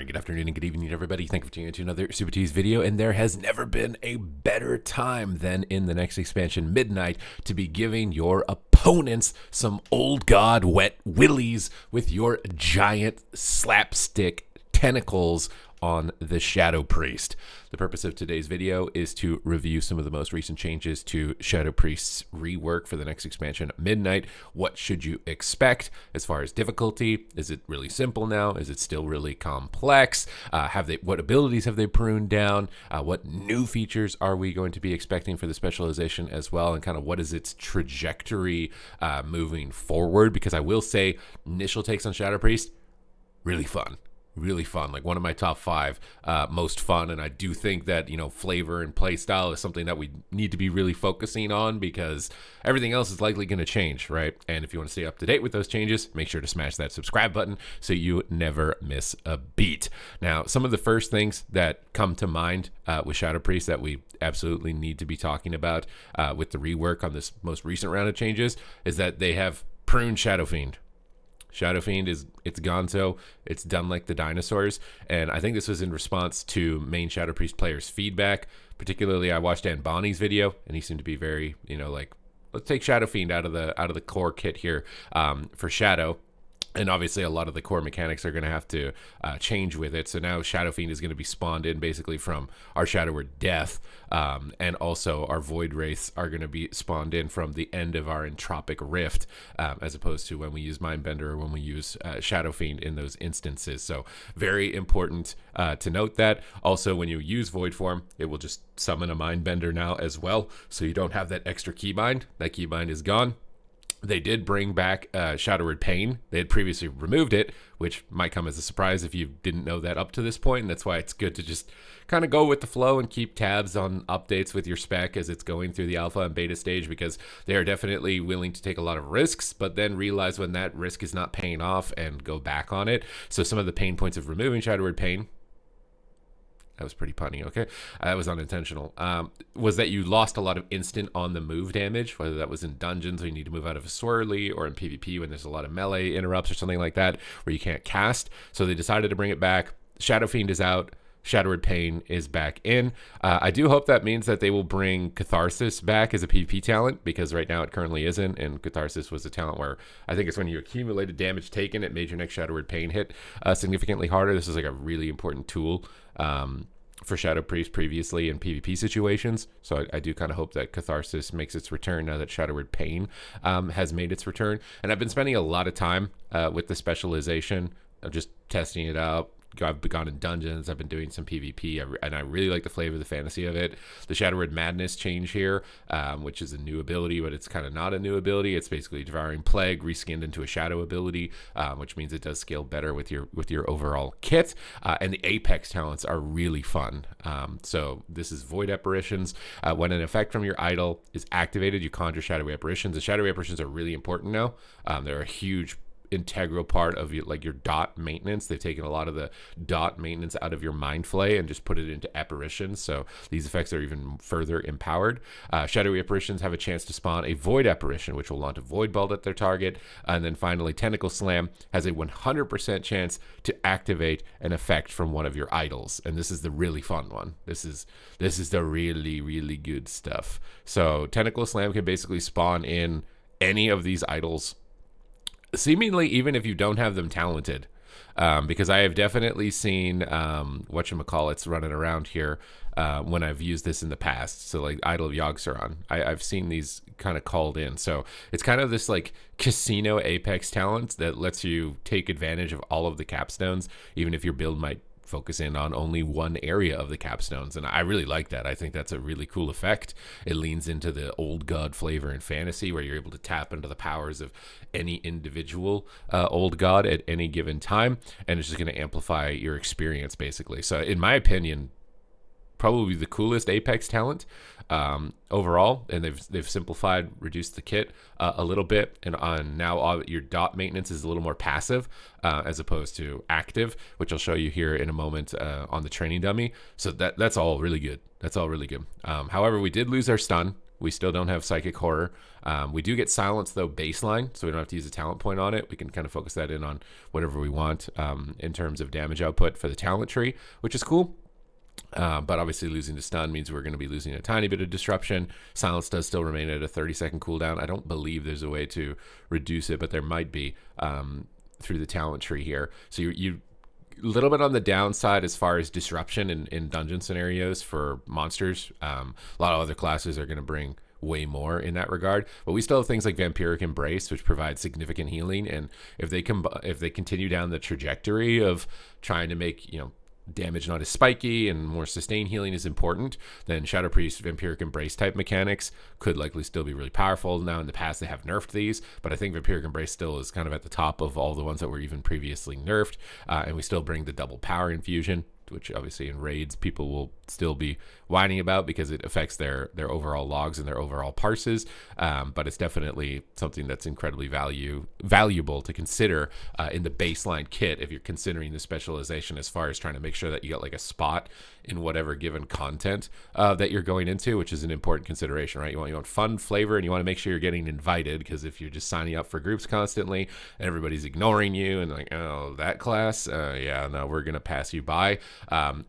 morning, good afternoon, and good evening, everybody. Thank you for tuning into another Supatease video. And there has never been a better time than in the next expansion, Midnight, to be giving your opponents some old god wet willies with your giant slapstick tentacles on the Shadow Priest. The purpose of today's video is to review some of the most recent changes to Shadow Priest's rework for the next expansion, Midnight. What should you expect as far as difficulty? Is it really simple now? Is it still really complex? What abilities have they pruned down? What new features are we going to be expecting for the specialization as well? And kind of what is its trajectory moving forward? Because I will say, initial takes on Shadow Priest, really fun. Really fun, like one of my top 5 most fun. And I do think that, flavor and play style is something that we need to be really focusing on, because everything else is likely going to change, right? And if you want to stay up to date with those changes, make sure to smash that subscribe button so you never miss a beat. Now, some of the first things that come to mind with Shadow Priest that we absolutely need to be talking about with the rework on this most recent round of changes is that they have pruned Shadow Fiend. Shadow Fiend it's gonzo. It's done like the dinosaurs. And I think this was in response to main Shadow Priest players' feedback. Particularly, I watched Dan Bonnie's video, and he seemed to be very, let's take Shadow Fiend out of the core kit here for Shadow. And obviously, a lot of the core mechanics are going to have to change with it. So now Shadow Fiend is going to be spawned in basically from our Shadow Word Death. And also our Void Wraiths are going to be spawned in from the end of our Entropic Rift, as opposed to when we use Mindbender or when we use Shadow Fiend in those instances. So very important to note that. Also, when you use Void Form, it will just summon a Mindbender now as well. So you don't have that extra keybind. That keybind is gone. They did bring back Shadow Word Pain. They had previously removed it, which might come as a surprise if you didn't know that up to this point. And that's why it's good to just kind of go with the flow and keep tabs on updates with your spec as it's going through the alpha and beta stage, because they are definitely willing to take a lot of risks, but then realize when that risk is not paying off and go back on it. So some of the pain points of removing Shadow Word Pain, that was pretty punny, okay? That was unintentional. Was that you lost a lot of instant on the move damage, whether that was in dungeons where you need to move out of a swirly, or in PvP when there's a lot of melee interrupts or something like that where you can't cast. So they decided to bring it back. Shadow Fiend is out. Shadow Word Pain is back in. I do hope that means that they will bring Catharsis back as a PvP talent, because right now it currently isn't, and Catharsis was a talent where I think it's when you accumulated damage taken, it made your next Shadow Word Pain hit significantly harder. This is like a really important tool for Shadow Priest previously in PvP situations. So I do kind of hope that Catharsis makes its return now that Shadow Word Pain has made its return. And I've been spending a lot of time with the specialization of just testing it out. I've gone in dungeons, I've been doing some PvP, and I really like the flavor, the fantasy of it. The Shadow Word Madness change here, which is a new ability, but it's kind of not a new ability. It's basically Devouring Plague reskinned into a Shadow ability, which means it does scale better with your overall kit. And the Apex talents are really fun. So this is Void Apparitions. When an effect from your idol is activated, you conjure Shadowy Apparitions. The Shadowy Apparitions are really important now. They're a huge integral part of your dot maintenance. They've taken a lot of the dot maintenance out of your Mind Flay and just put it into apparitions, so these effects are even further empowered. Shadowy Apparitions have a chance to spawn a Void Apparition, which will launch a Void Bolt at their target. And then finally, Tentacle Slam has a 100% chance to activate an effect from one of your idols, and this is the really fun one. This is the really, really good stuff. So Tentacle Slam can basically spawn in any of these idols, seemingly even if you don't have them talented, because I have definitely seen whatchamacallits running around here when I've used this in the past. So like Idol of Yogg-Saron, I've seen these kind of called in. So it's kind of this like casino Apex talent that lets you take advantage of all of the capstones, even if your build might focus in on only one area of the capstones. And I really like that. I think that's a really cool effect. It leans into the old god flavor in fantasy, where you're able to tap into the powers of any individual old god at any given time, and it's just going to amplify your experience basically. So in my opinion, probably the coolest Apex talent overall, and they've simplified, reduced the kit a little bit, and now all your dot maintenance is a little more passive as opposed to active, which I'll show you here in a moment on the training dummy. So that's all really good. That's all really good. However, we did lose our stun. We still don't have Psychic Horror. We do get Silence, though, baseline, so we don't have to use a talent point on it. We can kind of focus that in on whatever we want in terms of damage output for the talent tree, which is cool. But obviously losing to stun means we're going to be losing a tiny bit of disruption. Silence does still remain at a 30-second cooldown. I don't believe there's a way to reduce it, but there might be through the talent tree here. So you a little bit on the downside as far as disruption in dungeon scenarios for monsters. A lot of other classes are going to bring way more in that regard, but we still have things like Vampiric Embrace, which provide significant healing. And if they continue down the trajectory of trying to make damage not as spiky and more sustained healing is important, then Shadow Priest Vampiric Embrace type mechanics could likely still be really powerful. Now in the past they have nerfed these, but I think Vampiric Embrace still is kind of at the top of all the ones that were even previously nerfed, and we still bring the double power infusion, which obviously in raids people will still be whining about because it affects their overall logs and their overall parses, but it's definitely something that's incredibly valuable to consider in the baseline kit if you're considering the specialization, as far as trying to make sure that you got like a spot in whatever given content that you're going into, which is an important consideration, right? You want fun flavor, and you want to make sure you're getting invited, because if you're just signing up for groups constantly and everybody's ignoring you and like, oh, that class, yeah, no, we're gonna pass you by.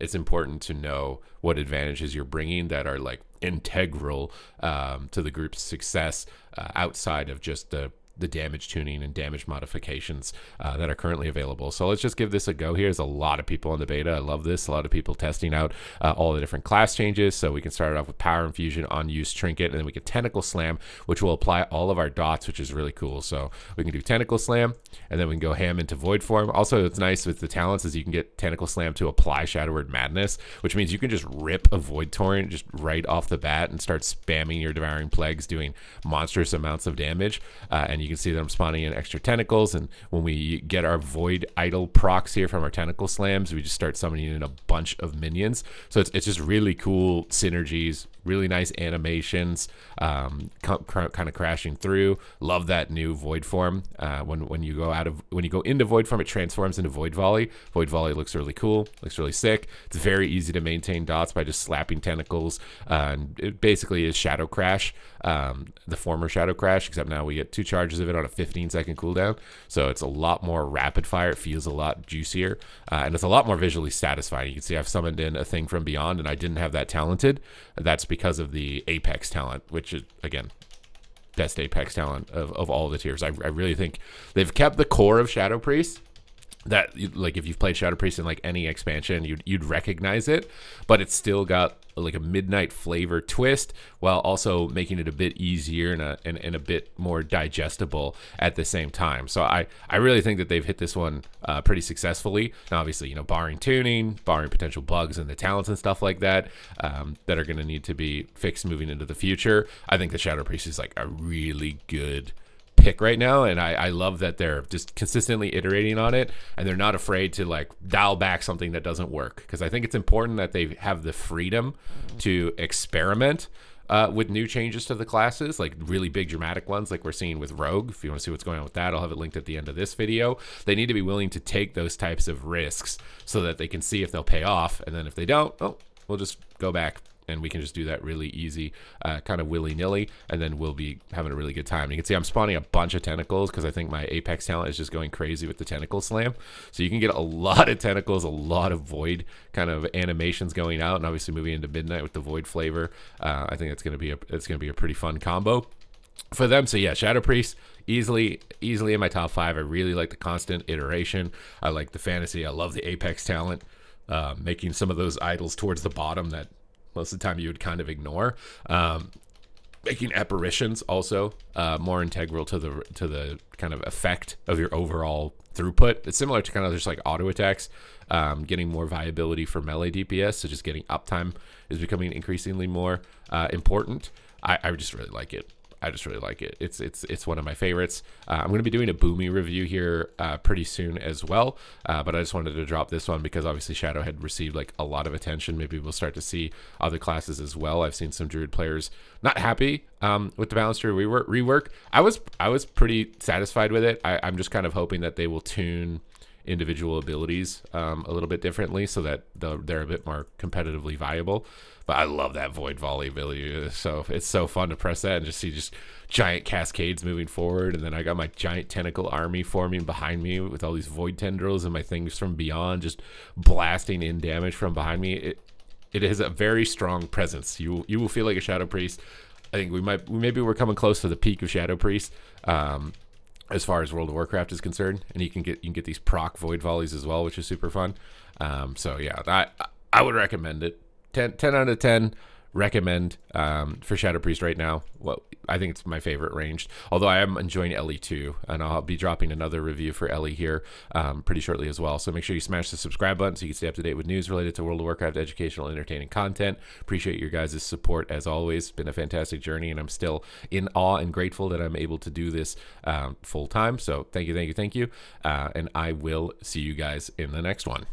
It's important to know what advantages you're bringing that are like integral to the group's success, outside of just the damage tuning and damage modifications that are currently available. So let's just give this a go here. There's a lot of people in the beta. I love this. A lot of people testing out all the different class changes. So we can start it off with Power Infusion, Unused Trinket, and then we can Tentacle Slam, which will apply all of our dots, which is really cool. So we can do Tentacle Slam, and then we can go ham into Void Form. Also, it's nice with the talents is you can get Tentacle Slam to apply Shadow Word Madness, which means you can just rip a Void Torrent just right off the bat and start spamming your Devouring Plagues, doing monstrous amounts of damage. And you can see that I'm spawning in extra tentacles, and when we get our Void Idol procs here from our Tentacle Slams, we just start summoning in a bunch of minions. So it's just really cool synergies, really nice animations, kind of crashing through. Love that new Void Form. When you go into Void Form, it transforms into Void Volley. Void Volley looks really cool, looks really sick. It's very easy to maintain dots by just slapping tentacles. And it basically is Shadow Crash, the former Shadow Crash, except now we get 2 charges of it on a 15-second cooldown. So it's a lot more rapid fire. It feels a lot juicier, and it's a lot more visually satisfying. You can see I've summoned in a thing from beyond, and I didn't have that talented. That's because of the Apex talent, which is, again, best Apex talent of all the tiers. I really think they've kept the core of Shadow Priest, that like if you've played Shadow Priest in like any expansion, you'd recognize it, but it's still got like a midnight flavor twist, while also making it a bit easier and a bit more digestible at the same time. So I really think that they've hit this one pretty successfully. Now, obviously, barring tuning, barring potential bugs in the talents and stuff like that, that are going to need to be fixed moving into the future, I think the Shadow Priest is like a really good pick right now, and I love that they're just consistently iterating on it, and they're not afraid to like dial back something that doesn't work, because I think it's important that they have the freedom to experiment with new changes to the classes, like really big dramatic ones like we're seeing with Rogue. If you want to see what's going on with that, I'll have it linked at the end of this video. They need to be willing to take those types of risks so that they can see if they'll pay off, and then if they don't, oh, we'll just go back and we can just do that really easy, kind of willy-nilly, and then we'll be having a really good time. You can see I'm spawning a bunch of tentacles because I think my Apex talent is just going crazy with the Tentacle Slam. So you can get a lot of tentacles, a lot of Void kind of animations going out, and obviously moving into Midnight with the Void flavor. I think it's gonna be a pretty fun combo for them. So yeah, Shadow Priest easily in my top 5. I really like the constant iteration. I like the fantasy. I love the Apex talent, making some of those idols towards the bottom that most of the time you would kind of ignore. Making apparitions also more integral to the kind of effect of your overall throughput. It's similar to kind of just like auto attacks, getting more viability for melee DPS. So just getting uptime is becoming increasingly more important. I just really like it. It's one of my favorites. I'm going to be doing a Boomy review here pretty soon as well, but I just wanted to drop this one because obviously Shadow had received like a lot of attention. Maybe we'll start to see other classes as well. I've seen some Druid players not happy with the Balance Tree rework. I was pretty satisfied with it. I'm just kind of hoping that they will tune individual abilities a little bit differently so that they're a bit more competitively viable. But I love that void volley ability. So it's so fun to press that and just see just giant cascades moving forward. And then I got my giant tentacle army forming behind me with all these void tendrils and my things from beyond just blasting in damage from behind me. It has a very strong presence. You will feel like a Shadow Priest. I think maybe we're coming close to the peak of Shadow Priest as far as World of Warcraft is concerned. And you can get these proc void volleys as well, which is super fun. So yeah, I would recommend it. 10 out of 10 recommend for Shadow Priest right now. Well, I think it's my favorite ranged, although I am enjoying Ellie too, and I'll be dropping another review for Ellie here pretty shortly as well. So make sure you smash the subscribe button so you can stay up to date with news related to World of Warcraft, educational, entertaining content. Appreciate your guys' support as always. It's been a fantastic journey, and I'm still in awe and grateful that I'm able to do this full time. So thank you, and I will see you guys in the next one.